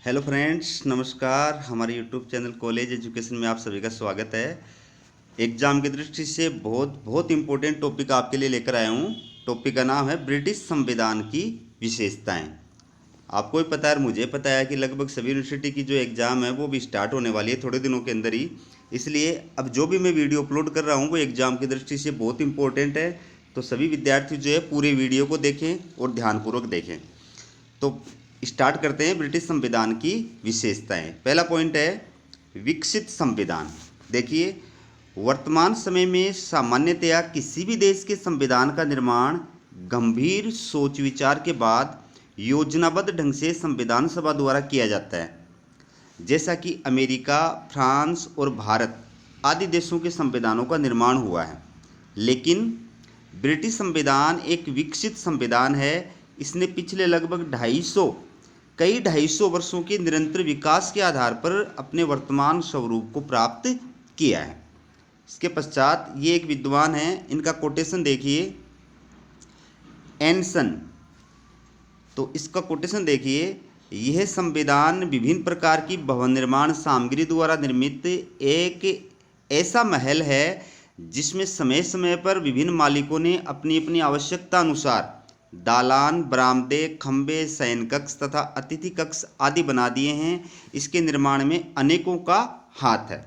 Hello friends, नमस्कार। हमारे YouTube channel college education में आप सभी का स्वागत है। एग्जाम की दृष्टि से बहुत बहुत इम्पोर्टेंट टॉपिक आपके लिए लेकर आया हूँ। टॉपिक का नाम है ब्रिटिश संविधान की विशेषताएं। आपको भी पता है और मुझे पता है कि लगभग सभी यूनिवर्सिटी की जो एग्ज़ाम है वो भी स्टार्ट होने वाली है थोड़े दिनों के अंदर ही। इसलिए अब जो भी मैं वीडियो अपलोड कर रहा हूँ वो एग्ज़ाम की दृष्टि से बहुत इंपॉर्टेंट है। तो सभी विद्यार्थी जो है पूरे वीडियो को देखें और ध्यानपूर्वक देखें। तो स्टार्ट करते हैं ब्रिटिश संविधान की विशेषताएं। पहला पॉइंट है विकसित संविधान। देखिए, वर्तमान समय में सामान्यतया किसी भी देश के संविधान का निर्माण गंभीर सोच विचार के बाद योजनाबद्ध ढंग से संविधान सभा द्वारा किया जाता है। जैसा कि अमेरिका, फ्रांस और भारत आदि देशों के संविधानों का निर्माण हुआ है, लेकिन ब्रिटिश संविधान एक विकसित संविधान है। इसने पिछले लगभग 250 वर्षों के निरंतर विकास के आधार पर अपने वर्तमान स्वरूप को प्राप्त किया है। इसके पश्चात ये एक विद्वान हैं, इनका कोटेशन देखिए, एनसन। तो इसका कोटेशन देखिए, यह संविधान विभिन्न प्रकार की भवन निर्माण सामग्री द्वारा निर्मित एक ऐसा महल है जिसमें समय समय पर विभिन्न मालिकों ने अपनी अपनी आवश्यकता अनुसार दालान, बरामदे, खंबे, शयन कक्ष तथा अतिथि कक्ष आदि बना दिए हैं। इसके निर्माण में अनेकों का हाथ है।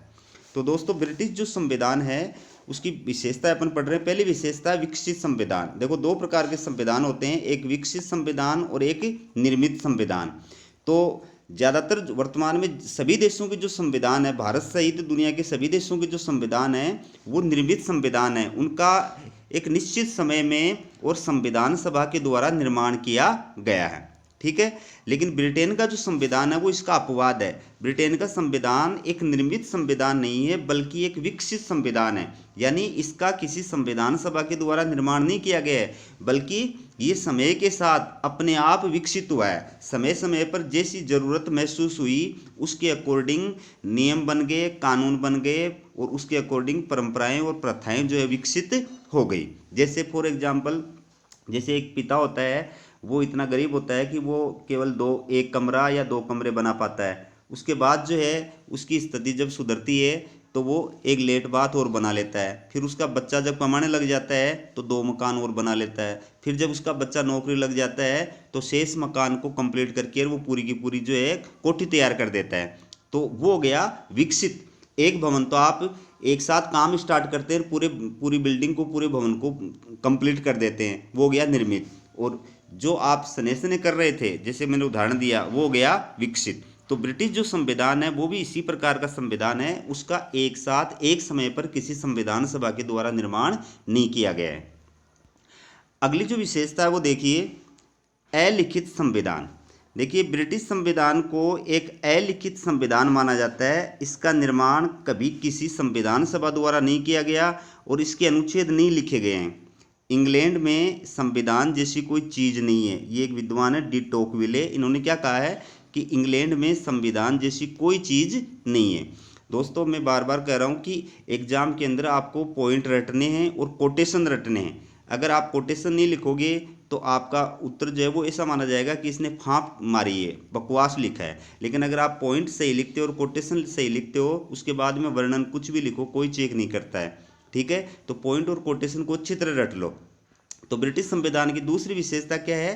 तो दोस्तों, ब्रिटिश जो संविधान है उसकी विशेषता अपन पढ़ रहे हैं। पहली विशेषता है विकसित संविधान। देखो, दो प्रकार के संविधान होते हैं, एक विकसित संविधान और एक निर्मित संविधान। तो ज़्यादातर वर्तमान में सभी देशों के जो संविधान है, भारत सहित दुनिया के सभी देशों के जो संविधान है वो निर्मित संविधान है। उनका एक निश्चित समय में और संविधान सभा के द्वारा निर्माण किया गया है, ठीक है। लेकिन ब्रिटेन का जो संविधान है वो इसका अपवाद है। ब्रिटेन का संविधान एक निर्मित संविधान नहीं है बल्कि एक विकसित संविधान है। यानी इसका किसी संविधान सभा के द्वारा निर्माण नहीं किया गया है, बल्कि ये समय के साथ अपने आप विकसित हुआ है। समय समय पर जैसी ज़रूरत महसूस हुई उसके अकॉर्डिंग नियम बन गए, कानून बन गए और उसके अकॉर्डिंग परंपराएं और प्रथाएं जो है विकसित हो गई। जैसे फॉर एग्जाम्पल, जैसे एक पिता होता है, वो इतना गरीब होता है कि वो केवल एक कमरा या दो कमरे बना पाता है। उसके बाद जो है उसकी स्थिति जब सुधरती है तो वो एक लेट बाथ और बना लेता है। फिर उसका बच्चा जब कमाने लग जाता है तो 2 मकान और बना लेता है। फिर जब उसका बच्चा नौकरी लग जाता है तो शेष मकान को कंप्लीट करके वो पूरी की पूरी जो है कोठी तैयार कर देता है। तो वो हो गया विकसित। एक भवन तो आप एक साथ काम स्टार्ट करते हैं, पूरी बिल्डिंग को, पूरे भवन को कंप्लीट कर देते हैं, वो हो गया निर्मित। और जो आप सने सने कर रहे थे, जैसे मैंने उदाहरण दिया, वो हो गया विकसित। तो ब्रिटिश जो संविधान है वो भी इसी प्रकार का संविधान है। उसका एक साथ एक समय पर किसी संविधान सभा के द्वारा निर्माण नहीं किया गया है। अगली जो विशेषता है वो देखिए, अलिखित संविधान। देखिए, ब्रिटिश संविधान को एक अलिखित संविधान माना जाता है। इसका निर्माण कभी किसी संविधान सभा द्वारा नहीं किया गया और इसके अनुच्छेद नहीं लिखे गए हैं। इंग्लैंड में संविधान जैसी कोई चीज़ नहीं है। ये एक विद्वान है, डी टोकविले, इन्होंने क्या कहा है कि इंग्लैंड में संविधान जैसी कोई चीज़ नहीं है। दोस्तों, मैं बार बार कह रहा हूँ कि एग्जाम के अंदर आपको पॉइंट रटने हैं और कोटेशन रटने हैं। अगर आप कोटेशन नहीं लिखोगे तो आपका उत्तर जो है वो ऐसा माना जाएगा कि इसने फाँप मारी है, बकवास लिखा है। लेकिन अगर आप पॉइंट सही लिखते हो और कोटेशन सही लिखते हो, उसके बाद में वर्णन कुछ भी लिखो, कोई चेक नहीं करता है, ठीक है। तो पॉइंट और कोटेशन को अच्छी तरह रट लो। तो ब्रिटिश संविधान की दूसरी विशेषता क्या है?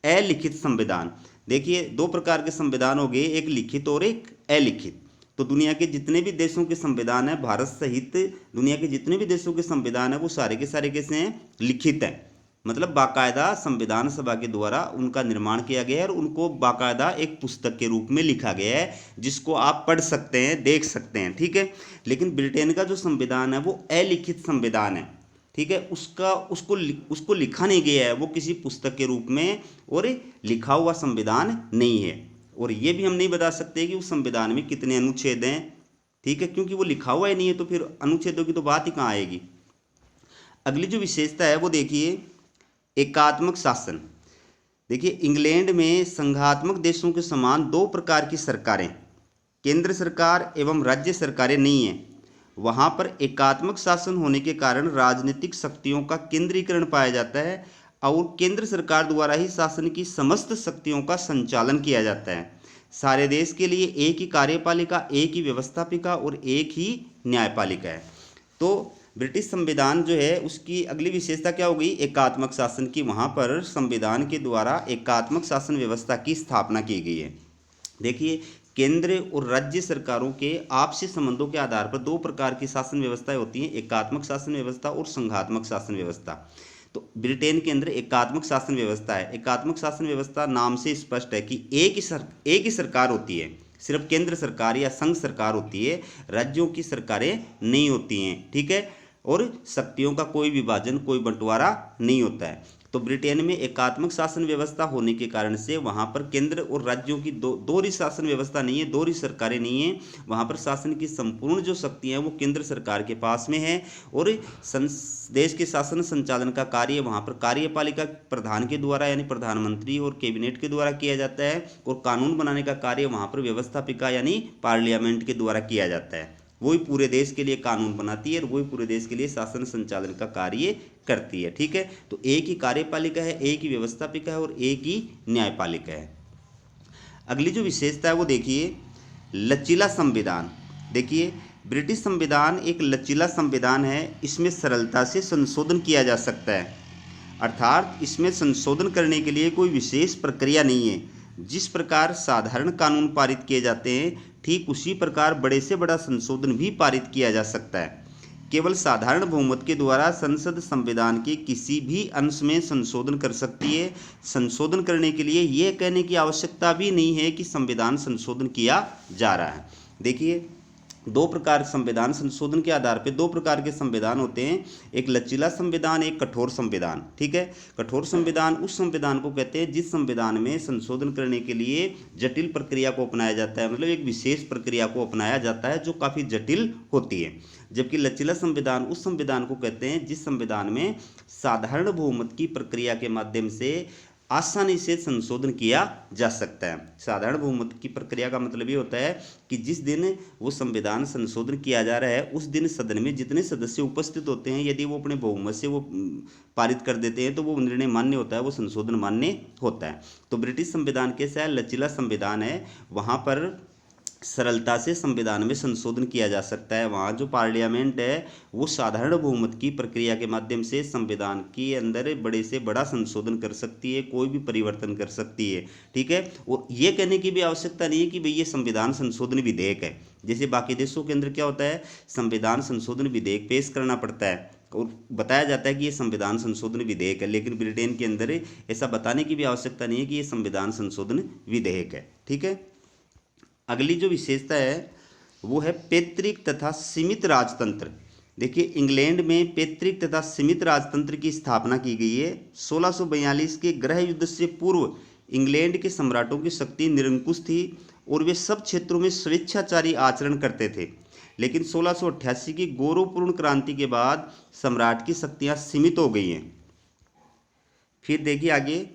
अलिखित संविधान। देखिए, दो प्रकार के संविधान हो गए, एक लिखित और एक अलिखित। तो दुनिया के जितने भी देशों के संविधान है, भारत सहित दुनिया के जितने भी देशों के संविधान है, वो सारे के सारे कैसे हैं? लिखित हैं। मतलब बाकायदा संविधान सभा के द्वारा उनका निर्माण किया गया है और उनको बाकायदा एक पुस्तक के रूप में लिखा गया है, जिसको आप पढ़ सकते हैं, देख सकते हैं, ठीक है। लेकिन ब्रिटेन का जो संविधान है वो अलिखित संविधान है, ठीक है। उसको लिखा नहीं गया है, वो किसी पुस्तक के रूप में और लिखा हुआ संविधान नहीं है। और ये भी हम नहीं बता सकते कि उस संविधान में कितने अनुच्छेद हैं, ठीक है, क्योंकि वो लिखा हुआ ही नहीं है। तो फिर अनुच्छेदों की तो बात ही कहाँ आएगी। अगली जो विशेषता है वो देखिए, एकात्मक शासन। देखिए, इंग्लैंड में संघात्मक देशों के समान दो प्रकार की सरकारें, केंद्र सरकार एवं राज्य सरकारें नहीं हैं। वहाँ पर एकात्मक शासन होने के कारण राजनीतिक शक्तियों का केंद्रीकरण पाया जाता है और केंद्र सरकार द्वारा ही शासन की समस्त शक्तियों का संचालन किया जाता है। सारे देश के लिए एक ही कार्यपालिका, एक ही व्यवस्थापिका और एक ही न्यायपालिका है। तो ब्रिटिश संविधान जो है उसकी अगली विशेषता क्या हो गई, एकात्मक शासन की। वहाँ पर संविधान के द्वारा एकात्मक शासन व्यवस्था की स्थापना की गई है। देखिए, केंद्र और राज्य सरकारों के आपसी संबंधों के आधार पर दो प्रकार की शासन व्यवस्थाएं होती हैं, एकात्मक शासन व्यवस्था और संघात्मक शासन व्यवस्था। तो ब्रिटेन के अंदर एकात्मक शासन व्यवस्था है। एकात्मक शासन व्यवस्था नाम से स्पष्ट है कि एक ही सरकार होती है, सिर्फ केंद्र सरकार या संघ सरकार होती है, राज्यों की सरकारें नहीं होती हैं, ठीक है। और शक्तियों का कोई विभाजन, कोई बंटवारा नहीं होता है। तो ब्रिटेन में एकात्मक शासन व्यवस्था होने के कारण से वहाँ पर केंद्र और राज्यों की दोहरी शासन व्यवस्था नहीं है, दोहरी सरकारें नहीं है। वहाँ पर शासन की संपूर्ण जो शक्तियाँ हैं वो केंद्र सरकार के पास में है, और देश के शासन संचालन का कार्य वहाँ पर कार्यपालिका प्रधान के द्वारा यानी प्रधानमंत्री और कैबिनेट के द्वारा किया जाता है, और कानून बनाने का कार्य वहाँ पर व्यवस्थापिका यानी पार्लियामेंट के द्वारा किया जाता है। वही पूरे देश के लिए कानून बनाती है और वही पूरे देश के लिए शासन संचालन का कार्य करती है, ठीक है। तो एक ही कार्यपालिका है, एक ही व्यवस्थापिका है और एक ही न्यायपालिका है। अगली जो विशेषता है वो देखिए, लचीला संविधान। देखिए, ब्रिटिश संविधान एक लचीला संविधान है। इसमें सरलता से संशोधन किया जा सकता है, अर्थात इसमें संशोधन करने के लिए कोई विशेष प्रक्रिया नहीं है। जिस प्रकार साधारण कानून पारित किए जाते हैं, ठीक उसी प्रकार बड़े से बड़ा संशोधन भी पारित किया जा सकता है। केवल साधारण बहुमत के द्वारा संसद संविधान के किसी भी अंश में संशोधन कर सकती है। संशोधन करने के लिए यह कहने की आवश्यकता भी नहीं है कि संविधान संशोधन किया जा रहा है। देखिए, दो प्रकार संविधान संशोधन के आधार पर दो प्रकार के संविधान होते हैं, एक लचीला संविधान, एक कठोर संविधान, ठीक है। कठोर संविधान उस संविधान को कहते हैं जिस संविधान में संशोधन करने के लिए जटिल प्रक्रिया को अपनाया जाता है, मतलब एक विशेष प्रक्रिया को अपनाया जाता है जो काफ़ी जटिल होती है। जबकि लचीला संविधान उस संविधान को कहते हैं जिस संविधान में साधारण बहुमत की प्रक्रिया के माध्यम से आसानी से संशोधन किया जा सकता है। साधारण बहुमत की प्रक्रिया का मतलब ये होता है कि जिस दिन वो संविधान संशोधन किया जा रहा है उस दिन सदन में जितने सदस्य उपस्थित होते हैं, यदि वो अपने बहुमत से वो पारित कर देते हैं तो वो निर्णय मान्य होता है, वो संशोधन मान्य होता है। तो ब्रिटिश संविधान के साथ लचीला संविधान है, वहाँ पर सरलता से संविधान में संशोधन किया जा सकता है। वहाँ जो पार्लियामेंट है वो साधारण बहुमत की प्रक्रिया के माध्यम से संविधान के अंदर बड़े से बड़ा संशोधन कर सकती है, कोई भी परिवर्तन कर सकती है, ठीक है। और ये कहने की भी आवश्यकता नहीं है कि भाई ये संविधान संशोधन विधेयक है। जैसे बाकी देशों के अंदर क्या होता है, संविधान संशोधन विधेयक पेश करना पड़ता है और बताया जाता है कि ये संविधान संशोधन विधेयक है, लेकिन ब्रिटेन के अंदर ऐसा बताने की भी आवश्यकता नहीं है कि ये संविधान संशोधन विधेयक है, ठीक है। अगली जो विशेषता है वो है पैतृक तथा सीमित राजतंत्र। देखिए, इंग्लैंड में पैतृक तथा सीमित राजतंत्र की स्थापना की गई है। 1642 के गृह युद्ध से पूर्व इंग्लैंड के सम्राटों की शक्ति निरंकुश थी और वे सब क्षेत्रों में स्वेच्छाचारी आचरण करते थे, लेकिन 1688 की गौरवपूर्ण क्रांति के बाद सम्राट की शक्तियां सीमित हो गई हैं। फिर देखिए आगे,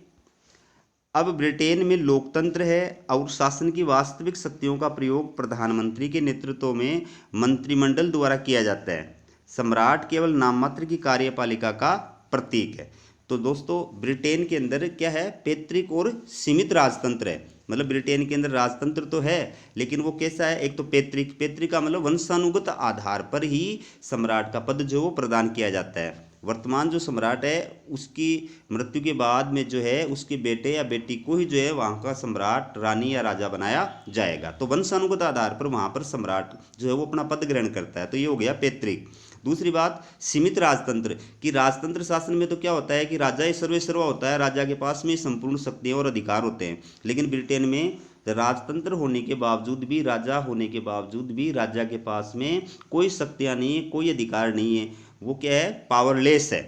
अब ब्रिटेन में लोकतंत्र है और शासन की वास्तविक शक्तियों का प्रयोग प्रधानमंत्री के नेतृत्व में मंत्रिमंडल द्वारा किया जाता है। सम्राट केवल नाममात्र की कार्यपालिका का प्रतीक है। तो दोस्तों, ब्रिटेन के अंदर क्या है, पैतृक और सीमित राजतंत्र है। मतलब ब्रिटेन के अंदर राजतंत्र तो है, लेकिन वो कैसा है, एक तो पैतृक का मतलब वंशानुगत आधार पर ही सम्राट का पद जो वो प्रदान किया जाता है। वर्तमान जो सम्राट है उसकी मृत्यु के बाद में जो है उसके बेटे या बेटी को ही जो है वहाँ का सम्राट, रानी या राजा बनाया जाएगा। तो वंशानुगत आधार पर वहाँ पर सम्राट जो है वो अपना पद ग्रहण करता है। तो ये हो गया पैतृक। दूसरी बात, सीमित राजतंत्र की राजतंत्र शासन में तो क्या होता है कि राजा ही सर्वेसर्वा होता है, राजा के पास में संपूर्ण शक्तियाँ और अधिकार होते हैं। लेकिन ब्रिटेन में राजतंत्र होने के बावजूद भी, राजा होने के बावजूद भी राजा के पास में कोई शक्तियाँ नहीं है, कोई अधिकार नहीं है। वो क्या है, पावरलेस है।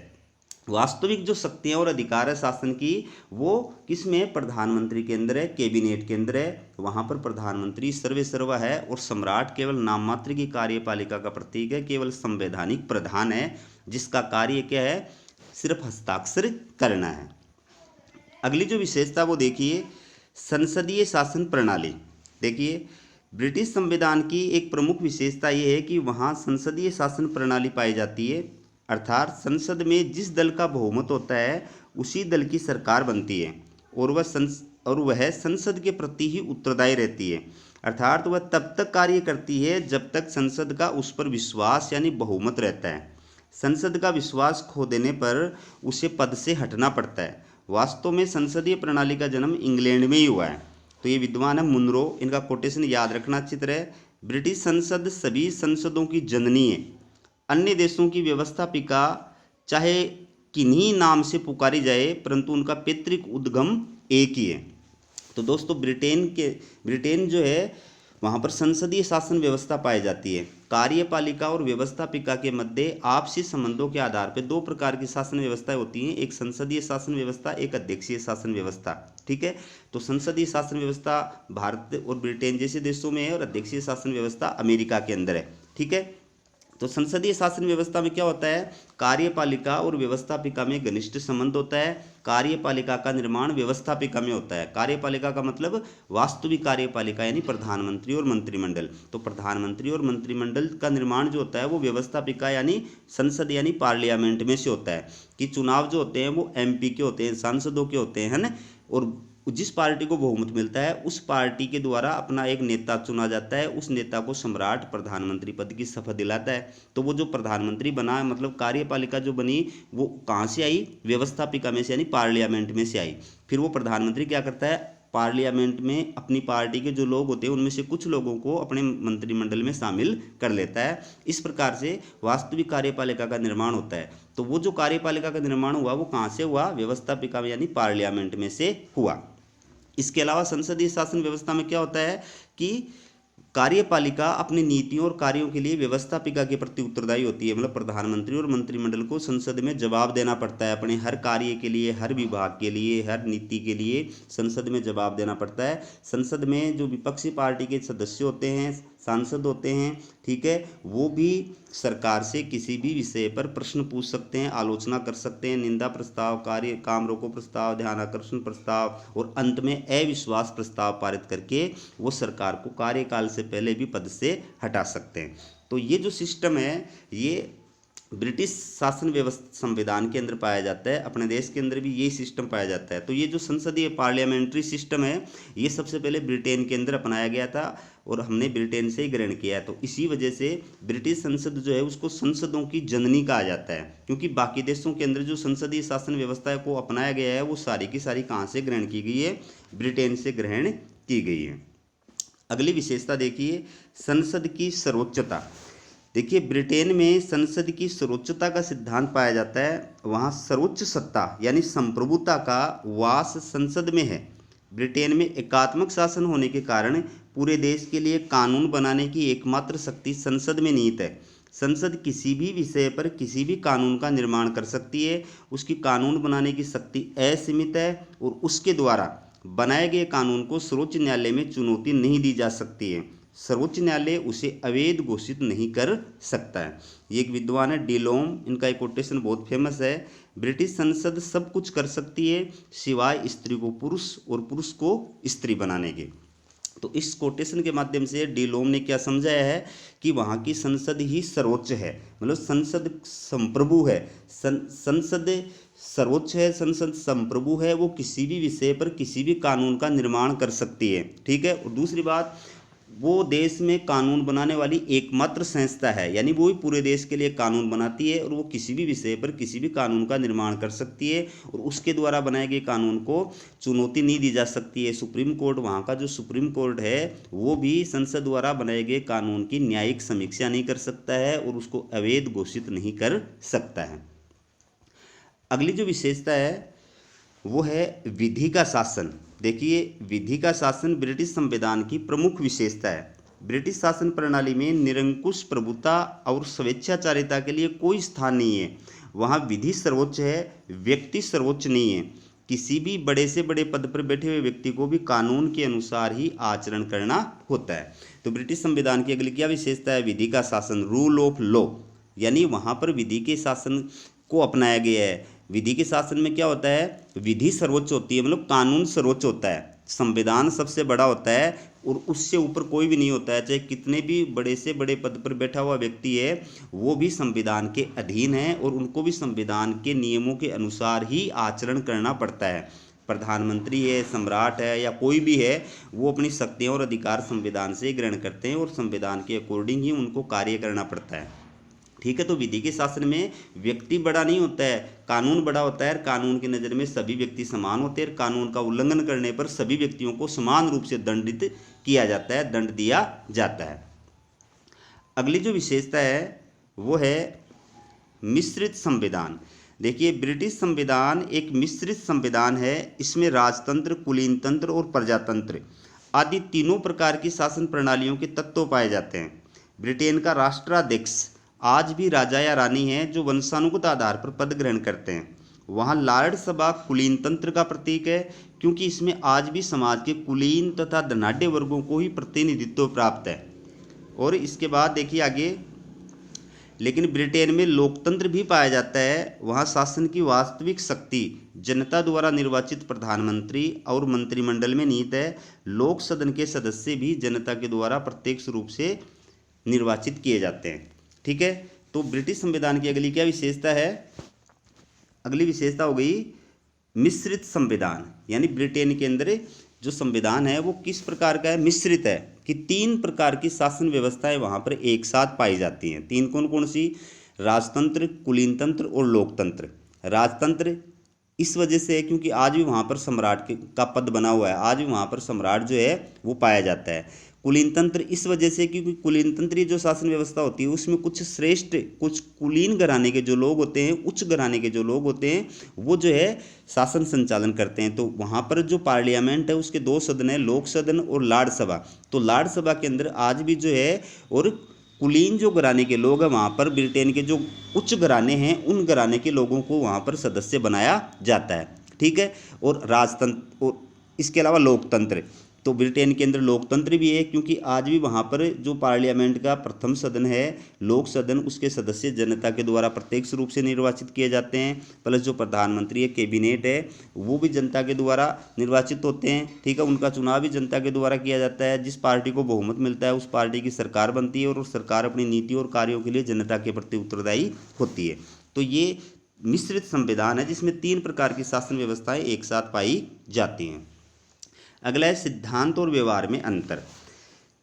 वास्तविक जो शक्तियाँ और अधिकार है शासन की वो किस में, प्रधानमंत्री के अंदर है, कैबिनेट के अंदर है। वहाँ पर प्रधानमंत्री सर्वेसर्वा है और सम्राट केवल नाममात्र की कार्यपालिका का प्रतीक है, केवल संवैधानिक प्रधान है जिसका कार्य क्या है, सिर्फ हस्ताक्षर करना है। अगली जो विशेषता वो देखिए, संसदीय शासन प्रणाली। देखिए, ब्रिटिश संविधान की एक प्रमुख विशेषता ये है कि वहाँ संसदीय शासन प्रणाली पाई जाती है, अर्थात संसद में जिस दल का बहुमत होता है उसी दल की सरकार बनती है और वह और वह संसद के प्रति ही उत्तरदायी रहती है। अर्थात वह तब तक कार्य करती है जब तक संसद का उस पर विश्वास यानी बहुमत रहता है। संसद का विश्वास खो देने पर उसे पद से हटना पड़ता है। वास्तव में संसदीय प्रणाली का जन्म इंग्लैंड में ही हुआ है। तो ये विद्वान है मुनरो, इनका कोटेशन याद रखना अच्छी तरह। ब्रिटिश संसद सभी संसदों की जननी है। अन्य देशों की व्यवस्थापिका चाहे किन्हीं नाम से पुकारी जाए, परंतु उनका पैतृक उद्गम एक ही है। तो दोस्तों ब्रिटेन जो है वहाँ पर संसदीय शासन व्यवस्था पाई जाती है। कार्यपालिका और व्यवस्थापिका के मध्य आपसी संबंधों के आधार पर दो प्रकार की शासन व्यवस्थाएं होती हैं, एक संसदीय शासन व्यवस्था, एक अध्यक्षीय शासन व्यवस्था। ठीक है, तो संसदीय शासन व्यवस्था भारत और ब्रिटेन जैसे देशों में है और अध्यक्षीय शासन व्यवस्था अमेरिका के अंदर है। ठीक है, तो संसदीय शासन व्यवस्था में क्या होता है, कार्यपालिका और व्यवस्थापिका में घनिष्ठ संबंध होता है। कार्यपालिका का निर्माण व्यवस्थापिका में होता है। कार्यपालिका का मतलब वास्तविक कार्यपालिका यानी प्रधानमंत्री और मंत्रिमंडल। तो प्रधानमंत्री और मंत्रिमंडल का निर्माण जो होता है वो व्यवस्थापिका यानी संसद यानी पार्लियामेंट में से होता है। कि चुनाव जो होते हैं वो एमपी के होते हैं, सांसदों के होते हैं ना, और जिस पार्टी को बहुमत मिलता है उस पार्टी के द्वारा अपना एक नेता चुना जाता है। उस नेता को सम्राट प्रधानमंत्री पद की शपथ दिलाता है। तो वो जो प्रधानमंत्री बना, मतलब कार्यपालिका जो बनी, वो कहाँ से आई, व्यवस्थापिका में से यानी पार्लियामेंट में से आई। फिर वो प्रधानमंत्री क्या करता है, पार्लियामेंट में अपनी पार्टी के जो लोग होते हैं उनमें से कुछ लोगों को अपने मंत्रिमंडल में शामिल कर लेता है। इस प्रकार से वास्तविक कार्यपालिका का निर्माण होता है। तो वो जो कार्यपालिका का निर्माण हुआ वो कहाँ से हुआ, व्यवस्थापिका यानी पार्लियामेंट में से हुआ। इसके अलावा संसदीय शासन व्यवस्था में क्या होता है कि कार्यपालिका अपनी नीतियों और कार्यों के लिए व्यवस्थापिका के प्रति उत्तरदायी होती है। मतलब प्रधानमंत्री और मंत्रिमंडल को संसद में जवाब देना पड़ता है। अपने हर कार्य के लिए, हर विभाग के लिए, हर नीति के लिए संसद में जवाब देना पड़ता है। संसद में जो विपक्षी पार्टी के सदस्य होते हैं, सांसद होते हैं, ठीक है, वो भी सरकार से किसी भी विषय पर प्रश्न पूछ सकते हैं, आलोचना कर सकते हैं, निंदा प्रस्ताव, कार्य काम रोको प्रस्ताव, ध्यान आकर्षण प्रस्ताव और अंत में अविश्वास प्रस्ताव पारित करके वो सरकार को कार्यकाल से पहले भी पद से हटा सकते हैं। तो ये जो सिस्टम है ये ब्रिटिश शासन व्यवस्था संविधान के अंदर पाया जाता है। अपने देश के अंदर भी यही सिस्टम पाया जाता है। तो ये जो संसदीय पार्लियामेंट्री सिस्टम है ये सबसे पहले ब्रिटेन के अंदर अपनाया गया था और हमने ब्रिटेन से ही ग्रहण किया है। तो इसी वजह से ब्रिटिश संसद जो है उसको संसदों की जननी कहा जाता है, क्योंकि बाकी देशों के अंदर जो संसदीय शासन व्यवस्था को अपनाया गया है वो सारी की सारी कहाँ से ग्रहण की गई है, ब्रिटेन से ग्रहण की गई है। अगली विशेषता देखिए, संसद की सर्वोच्चता। देखिए ब्रिटेन में संसद की सर्वोच्चता का सिद्धांत पाया जाता है। वहाँ सर्वोच्च सत्ता यानी संप्रभुता का वास संसद में है। ब्रिटेन में एकात्मक शासन होने के कारण पूरे देश के लिए कानून बनाने की एकमात्र शक्ति संसद में निहित है। संसद किसी भी विषय पर किसी भी कानून का निर्माण कर सकती है। उसकी कानून बनाने की शक्ति असीमित है और उसके द्वारा बनाए गए कानून को सर्वोच्च न्यायालय में चुनौती नहीं दी जा सकती है। सर्वोच्च न्यायालय उसे अवैध घोषित नहीं कर सकता है। ये एक विद्वान है डिलोम, इनका एक कोटेशन बहुत फेमस है। ब्रिटिश संसद सब कुछ कर सकती है सिवाय स्त्री को पुरुष और पुरुष को स्त्री बनाने के। तो इस कोटेशन के माध्यम से डिलोम ने क्या समझाया है कि वहाँ की संसद ही सर्वोच्च है। मतलब संसद संप्रभु है, संसद सर्वोच्च है, संसद संप्रभु है, वो किसी भी विषय पर किसी भी कानून का निर्माण कर सकती है। ठीक है, और दूसरी बात वो देश में कानून बनाने वाली एकमात्र संस्था है, यानी वो ही पूरे देश के लिए कानून बनाती है और वो किसी भी विषय पर किसी भी कानून का निर्माण कर सकती है और उसके द्वारा बनाए गए कानून को चुनौती नहीं दी जा सकती है। सुप्रीम कोर्ट, वहाँ का जो सुप्रीम कोर्ट है वो भी संसद द्वारा बनाए गए कानून की न्यायिक समीक्षा नहीं कर सकता है और उसको अवैध घोषित नहीं कर सकता है। अगली जो विशेषता है वो है विधि का शासन। देखिए विधि का शासन ब्रिटिश संविधान की प्रमुख विशेषता है। ब्रिटिश शासन प्रणाली में निरंकुश प्रभुता और स्वेच्छाचारिता के लिए कोई स्थान नहीं है। वहाँ विधि सर्वोच्च है, व्यक्ति सर्वोच्च नहीं है। किसी भी बड़े से बड़े पद पर बैठे हुए व्यक्ति को भी कानून के अनुसार ही आचरण करना होता है। तो ब्रिटिश संविधान की अगली क्या विशेषता है, विधि का शासन, रूल ऑफ लॉ, यानी वहाँ पर विधि के शासन को अपनाया गया है। विधि के शासन में क्या होता है, विधि सर्वोच्च होती है, मतलब कानून सर्वोच्च होता है, संविधान सबसे बड़ा होता है और उससे ऊपर कोई भी नहीं होता है। चाहे कितने भी बड़े से बड़े पद पर बैठा हुआ व्यक्ति है वो भी संविधान के अधीन है और उनको भी संविधान के नियमों के अनुसार ही आचरण करना पड़ता है। प्रधानमंत्री है, सम्राट है या कोई भी है, वो अपनी शक्तियाँ और अधिकार संविधान से ग्रहण करते हैं और संविधान के अकॉर्डिंग ही उनको कार्य करना पड़ता है। ठीक है, तो विधि के शासन में व्यक्ति बड़ा नहीं होता है, कानून बड़ा होता है। कानून की नज़र में सभी व्यक्ति समान होते हैं। कानून का उल्लंघन करने पर सभी व्यक्तियों को समान रूप से दंडित किया जाता है, दंड दिया जाता है। अगली जो विशेषता है वो है मिश्रित संविधान। देखिए, ब्रिटिश संविधान एक मिश्रित संविधान है। इसमें राजतंत्र, कुलीन तंत्र और प्रजातंत्र आदि तीनों प्रकार की शासन प्रणालियों के तत्व पाए जाते हैं। ब्रिटेन का राष्ट्राध्यक्ष आज भी राजा या रानी है जो वंशानुगत आधार पर पद ग्रहण करते हैं। वहाँ लॉर्ड सभा कुलीन तंत्र का प्रतीक है, क्योंकि इसमें आज भी समाज के कुलीन तथा धनाढ्य वर्गों को ही प्रतिनिधित्व प्राप्त है। और इसके बाद देखिए आगे, लेकिन ब्रिटेन में लोकतंत्र भी पाया जाता है। वहाँ शासन की वास्तविक शक्ति जनता द्वारा निर्वाचित प्रधानमंत्री और मंत्रिमंडल में निहित है। लोक सदन के सदस्य भी जनता के द्वारा प्रत्यक्ष रूप से निर्वाचित किए जाते हैं। ठीक है, तो ब्रिटिश संविधान की अगली क्या विशेषता है? अगली विशेषता हो गई मिश्रित संविधान। यानी ब्रिटेन के अंदर जो संविधान है वो किस प्रकार का है? मिश्रित है, कि 3 प्रकार की शासन व्यवस्थाएं वहाँ पर एक साथ पाई जाती हैं। 3 कौन कौन सी? राजतंत्र, कुलीन तंत्र और लोकतंत्र। राजतंत्र इस वजह से है क्योंकि आज भी वहाँ पर सम्राट का पद बना हुआ है, आज भी वहाँ पर सम्राट जो है वो पाया जाता है। कुलीन तंत्र इस वजह से क्योंकि कुलीन तंत्री जो शासन व्यवस्था होती है उसमें कुछ श्रेष्ठ, कुछ कुलीन घराने के जो लोग होते हैं, उच्च घराने के जो लोग होते हैं, वो जो है शासन संचालन करते हैं। तो वहाँ पर जो पार्लियामेंट है उसके 2 सदन है, लोक सदन और लॉर्ड सभा। तो लॉर्ड सभा के अंदर आज भी जो है, और कुलीन जो घराने के लोग हैं वहाँ पर, ब्रिटेन के जो उच्च घराने हैं उन घराने के लोगों को वहाँ पर सदस्य बनाया जाता है। ठीक है, और राजतंत्र और इसके अलावा लोकतंत्र, तो ब्रिटेन के अंदर लोकतंत्र भी है क्योंकि आज भी वहाँ पर जो पार्लियामेंट का प्रथम सदन है, लोक सदन, उसके सदस्य जनता के द्वारा प्रत्यक्ष रूप से निर्वाचित किए जाते हैं। प्लस जो प्रधानमंत्री है, कैबिनेट है, वो भी जनता के द्वारा निर्वाचित होते हैं। ठीक है, उनका चुनाव भी जनता के द्वारा किया जाता है। जिस पार्टी को बहुमत मिलता है उस पार्टी की सरकार बनती है और उस सरकार अपनी नीति और कार्यों के लिए जनता के प्रति उत्तरदायी होती है। तो ये मिश्रित संविधान है जिसमें 3 प्रकार की शासन व्यवस्थाएं एक साथ पाई जाती हैं। अगला है सिद्धांत और व्यवहार में अंतर।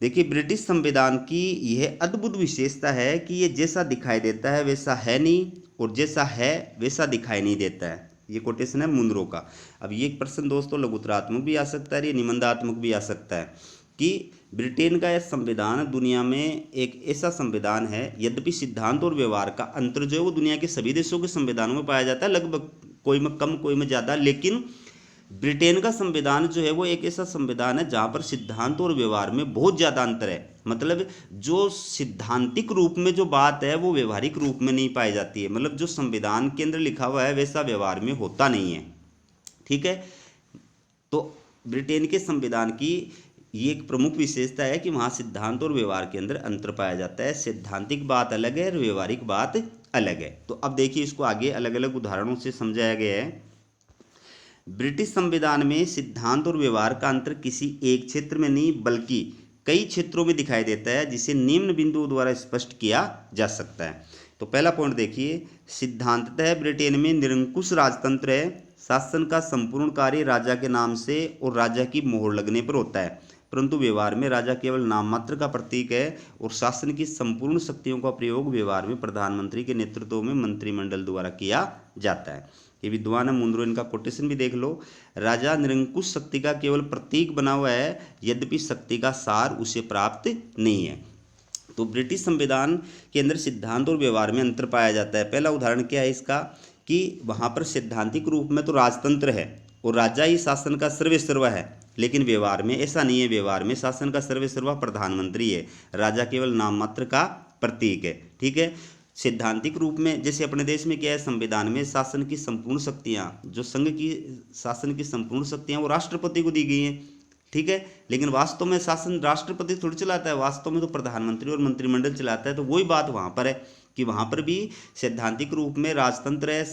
देखिए, ब्रिटिश संविधान की यह अद्भुत विशेषता है कि ये जैसा दिखाई देता है वैसा है नहीं, और जैसा है वैसा दिखाई नहीं देता है। ये कोटेशन है मुनरो का। अब ये प्रश्न दोस्तों लघुतरात्मक भी आ सकता है, ये निबंधात्मक भी आ सकता है कि ब्रिटेन का यह संविधान दुनिया में एक ऐसा संविधान है, यद्यपि सिद्धांत और व्यवहार का अंतर जो है वो दुनिया के सभी देशों के संविधानों में पाया जाता है, लगभग कोई में कम कोई में ज़्यादा। लेकिन ब्रिटेन का संविधान जो है वो एक ऐसा संविधान है जहाँ पर सिद्धांत और व्यवहार में बहुत ज़्यादा अंतर है। मतलब जो सिद्धांतिक रूप में जो बात है वो व्यवहारिक रूप में नहीं पाई जाती है। मतलब जो संविधान के अंदर लिखा हुआ है वैसा व्यवहार में होता नहीं है। ठीक है, तो ब्रिटेन के संविधान की ये एक प्रमुख विशेषता है कि वहाँ सिद्धांत और व्यवहार के अंदर अंतर पाया जाता है। सिद्धांतिक बात अलग है और व्यवहारिक बात अलग है। तो अब देखिए, इसको आगे अलग अलग उदाहरणों से समझाया गया है। ब्रिटिश संविधान में सिद्धांत और व्यवहार का अंतर किसी एक क्षेत्र में नहीं बल्कि कई क्षेत्रों में दिखाई देता है, जिसे निम्न बिंदुओं द्वारा स्पष्ट किया जा सकता है। तो पहला पॉइंट देखिए, सिद्धांततः ब्रिटेन में निरंकुश राजतंत्र है। शासन का संपूर्ण कार्य राजा के नाम से और राजा की मोहर लगने पर होता है, परंतु व्यवहार में राजा केवल नाम मात्र का प्रतीक है और शासन की संपूर्ण शक्तियों का प्रयोग व्यवहार में प्रधानमंत्री के नेतृत्व में मंत्रिमंडल द्वारा किया जाता है। ये विद्वान है मुनरो, इनका कोटेशन भी देख लो। राजा निरंकुश शक्ति का केवल प्रतीक बना हुआ है, यद्यपि शक्ति का सार उसे प्राप्त नहीं है। तो ब्रिटिश संविधान के अंदर सिद्धांत और व्यवहार में अंतर पाया जाता है। पहला उदाहरण क्या है इसका, कि वहाँ पर सिद्धांतिक रूप में तो राजतंत्र है और राजा ही शासन का सर्वेसर्वा है, लेकिन व्यवहार में ऐसा नहीं है। व्यवहार में शासन का सर्वेसर्वा प्रधानमंत्री है, राजा केवल नाम मात्र का प्रतीक है। ठीक है, सिद्धांतिक रूप में जैसे अपने देश में क्या है, संविधान में शासन की संपूर्ण शक्तियाँ, जो संघ की शासन की संपूर्ण शक्तियाँ वो राष्ट्रपति को दी गई हैं। ठीक है, लेकिन वास्तव में शासन राष्ट्रपति थोड़ी चलाता है, वास्तव में तो प्रधानमंत्री और मंत्रिमंडल चलाता है। तो वही बात वहाँ पर है कि वहाँ पर भी सैद्धांतिक रूप में राजतंत्र है,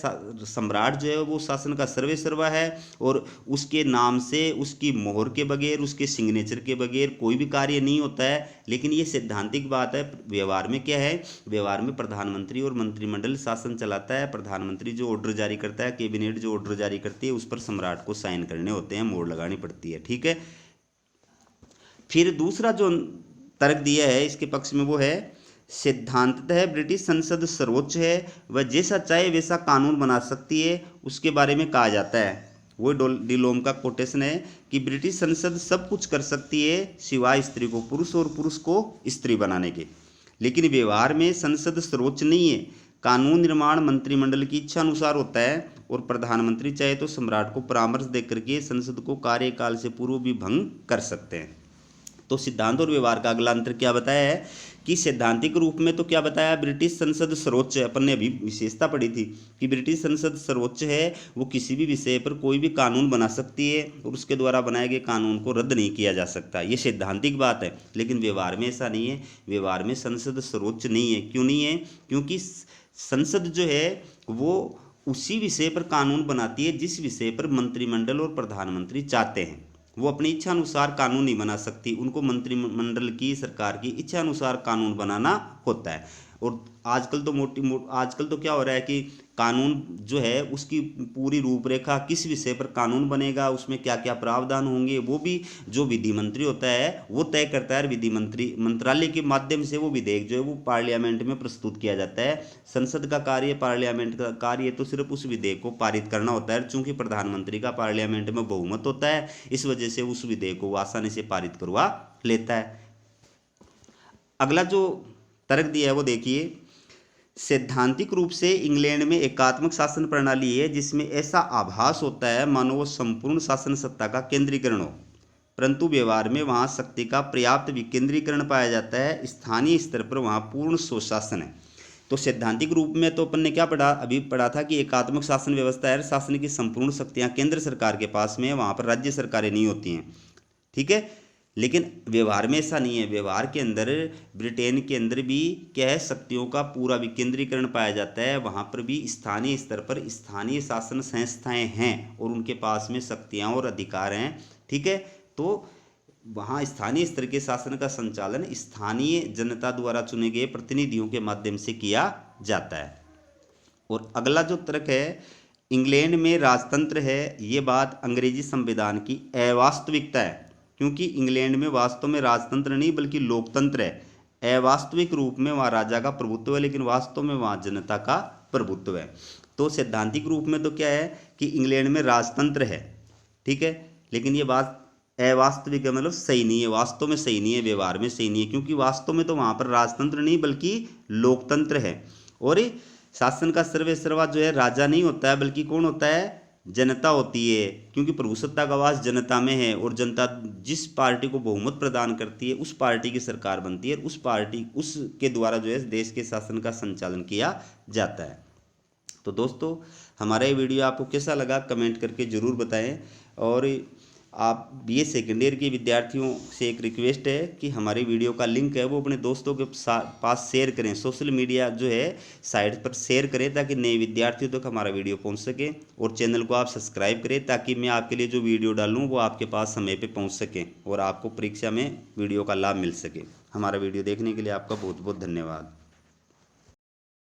सम्राट जो है वो शासन का सर्वेसर्वा है, और उसके नाम से, उसकी मोहर के बगैर, उसके सिग्नेचर के बगैर कोई भी कार्य नहीं होता है। लेकिन ये सैद्धांतिक बात है। व्यवहार में क्या है, व्यवहार में प्रधानमंत्री और मंत्रिमंडल शासन चलाता है। प्रधानमंत्री जो ऑर्डर जारी करता है, कैबिनेट जो ऑर्डर जारी करती है, उस पर सम्राट को साइन करने होते हैं, मोहर लगानी पड़ती है। ठीक है। फिर दूसरा जो तर्क दिया है इसके पक्ष में वो है, सिद्धांततः ब्रिटिश संसद सर्वोच्च है, वह जैसा चाहे वैसा कानून बना सकती है। उसके बारे में कहा जाता है, वो डिलोम का कोटेशन है कि ब्रिटिश संसद सब कुछ कर सकती है सिवाय स्त्री को पुरुष और पुरुष को स्त्री बनाने के। लेकिन व्यवहार में संसद सर्वोच्च नहीं है। कानून निर्माण मंत्रिमंडल की इच्छा अनुसार होता है, और प्रधानमंत्री चाहे तो सम्राट को परामर्श देकर के संसद को कार्यकाल से पूर्व भी भंग कर सकते हैं। तो सिद्धांत और व्यवहार का अगला अंतर क्या बताया है कि सैद्धांतिक रूप में तो क्या बताया, ब्रिटिश संसद सर्वोच्च है। अपन ने अभी विशेषता पढ़ी थी कि ब्रिटिश संसद सर्वोच्च है, वो किसी भी विषय पर कोई भी कानून बना सकती है और उसके द्वारा बनाए गए कानून को रद्द नहीं किया जा सकता। ये सैद्धांतिक बात है। लेकिन व्यवहार में ऐसा नहीं है। व्यवहार में संसद सर्वोच्च नहीं है। क्यों नहीं है? क्योंकि संसद जो है वो उसी विषय पर कानून बनाती है जिस विषय पर मंत्रिमंडल और प्रधानमंत्री चाहते हैं। वो अपनी इच्छा अनुसार कानून नहीं बना सकती, उनको मंत्रिमंडल की, सरकार की इच्छा अनुसार कानून बनाना होता है। और आजकल तो आजकल तो क्या हो रहा है कि कानून जो है उसकी पूरी रूपरेखा, किस विषय पर कानून बनेगा, उसमें क्या क्या प्रावधान होंगे, वो भी जो विधि मंत्री होता है वो तय करता है। विधि मंत्रालय के माध्यम से वो विधेयक जो है वो पार्लियामेंट में प्रस्तुत किया जाता है। संसद का कार्य, पार्लियामेंट का कार्य तो सिर्फ उस विधेयक को पारित करना होता है। चूंकि प्रधानमंत्री का पार्लियामेंट में बहुमत होता है, इस वजह से उस विधेयक को आसानी से पारित करवा लेता है। अगला जो तर्क दिया है वो देखिए, सैद्धांतिक रूप से इंग्लैंड में एकात्मक शासन प्रणाली है जिसमें ऐसा आभास होता है मानो वो संपूर्ण शासन सत्ता का केंद्रीकरण हो, परंतु व्यवहार में वहाँ शक्ति का पर्याप्त विकेंद्रीकरण पाया जाता है। स्थानीय स्तर पर वहाँ पूर्ण स्वशासन है। तो सैद्धांतिक रूप में तो अपन ने क्या पढ़ा था कि एकात्मक शासन व्यवस्था है, शासन की संपूर्ण शक्तियाँ केंद्र सरकार के पास में है, वहाँ पर राज्य सरकारें नहीं होती हैं। ठीक है। लेकिन व्यवहार में ऐसा नहीं है। व्यवहार के अंदर, ब्रिटेन के अंदर भी क्या है, शक्तियों का पूरा विकेंद्रीकरण पाया जाता है। वहाँ पर भी स्थानीय स्तर पर स्थानीय शासन संस्थाएं हैं और उनके पास में शक्तियाँ और अधिकार हैं। ठीक है। तो वहाँ स्थानीय स्तर के शासन का संचालन स्थानीय जनता द्वारा चुने गए प्रतिनिधियों के माध्यम से किया जाता है। और अगला जो तर्क है, इंग्लैंड में राजतंत्र है, ये बात अंग्रेजी संविधान की अवास्तविकता है, क्योंकि इंग्लैंड में वास्तव में राजतंत्र नहीं बल्कि लोकतंत्र है। अवास्तविक रूप में वहाँ राजा का प्रभुत्व है, लेकिन वास्तव में वहाँ जनता का प्रभुत्व है। तो सैद्धांतिक रूप में तो क्या है कि इंग्लैंड में राजतंत्र है। ठीक है। लेकिन ये बात अवास्तविक है, मतलब सही नहीं है, वास्तव में सही नहीं है, व्यवहार में सही नहीं है, क्योंकि वास्तव में तो वहाँ पर राजतंत्र नहीं बल्कि लोकतंत्र है। और शासन का सर्वेसर्वा जो है राजा नहीं होता है, बल्कि कौन होता है, जनता होती है। क्योंकि प्रभुसत्ता का वास जनता में है, और जनता जिस पार्टी को बहुमत प्रदान करती है उस पार्टी की सरकार बनती है, उसके द्वारा जो है देश के शासन का संचालन किया जाता है। तो दोस्तों, हमारा ये वीडियो आपको कैसा लगा कमेंट करके ज़रूर बताएं। और आप BA सेकेंड ईयर के विद्यार्थियों से एक रिक्वेस्ट है कि हमारे वीडियो का लिंक है वो अपने दोस्तों के पास शेयर करें, सोशल मीडिया जो है साइट पर शेयर करें, ताकि नए विद्यार्थियों तक हमारा वीडियो पहुंच सके। और चैनल को आप सब्सक्राइब करें ताकि मैं आपके लिए जो वीडियो डालूं वो आपके पास समय पे पहुंच सके और आपको परीक्षा में वीडियो का लाभ मिल सके। हमारा वीडियो देखने के लिए आपका बहुत बहुत धन्यवाद।